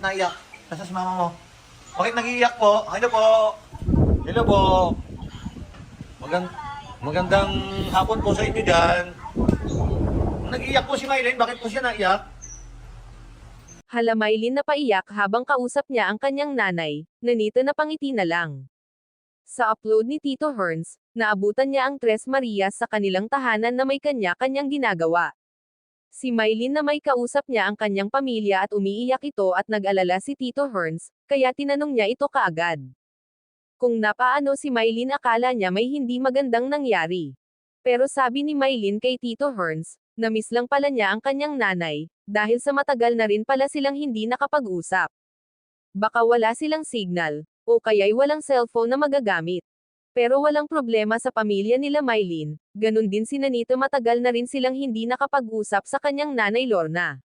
naiyak? Nasa si mama mo? Bakit nag-iiyak po? Hello po. Hello po. Magandang hapon po sa inyo dyan. Nag-iiyak po si Mylene. Bakit po siya naiyak? Hala Mylene na paiyak habang kausap niya ang kanyang nanay, nanita na pangiti na lang. Sa upload ni Tito Herns, naabutan niya ang Tres Marias sa kanilang tahanan na may kanya-kanyang ginagawa. Si Mylene na may kausap niya ang kanyang pamilya at umiiyak ito at nag-alala si Tito Herns, kaya tinanong niya ito kaagad. Kung napaano si Mylene akala niya may hindi magandang nangyari. Pero sabi ni Mylene kay Tito Herns, na-miss lang pala niya ang kanyang nanay, dahil sa matagal na rin pala silang hindi nakapag-usap. Baka wala silang signal, o kaya'y walang cellphone na magagamit. Pero walang problema sa pamilya nila Mylene, ganun din si Nanita matagal na rin silang hindi nakapag-usap sa kanyang nanay Lorna.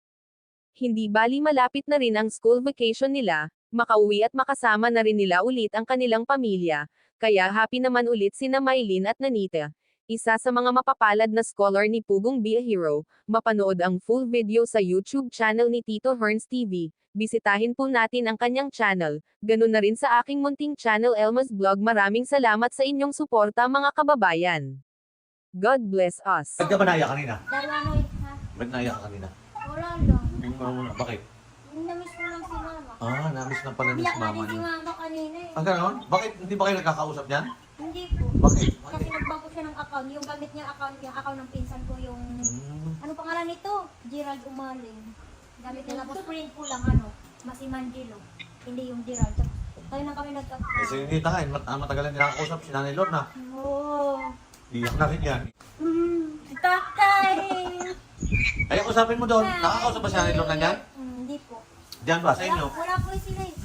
Hindi bali malapit na rin ang school vacation nila, makauwi at makasama na rin nila ulit ang kanilang pamilya, kaya happy naman ulit sina Mylene at Nanita. Isa sa mga mapapalad na scholar ni Pugong Be a Hero, mapanood ang full video sa YouTube channel ni Tito Herns TV. Bisitahin po natin ang kanyang channel, ganun na rin sa aking munting channel Elmas Vlog. Maraming salamat sa inyong suporta mga kababayan. God bless us. Ba't ka ba naiyak kanina? Dalawa ha? Ba't naiyak ka kanina? Wala lang. Yung mama mo na. Bakit? Namiss ko lang si mama. Namiss na pala ni Iyak si na mama din si niyo. mama kanina eh. Gano'n? Bakit? Hindi ba kayo nagkakausap niyan? Hindi po. Bakit? Kasi nagbago siya ng account. Yung gamit niya account, yung account ng pinsan ko yung... Ano pangalan nito? Gerald Umaling. Gamit niya tapos print ko lang Masimandilo. Hindi yung Gerald. Tayo na kami Kasi hindi tayo. Matagal na nilakausap si Nanay Lorna. Oo. Iyak na rin yan. Tatay! Ay, usapin mo doon. Nakakausap ba si Nanay Lorna niyan? Hindi po. Diyan ba? Sa inyo? Wala po sila eh.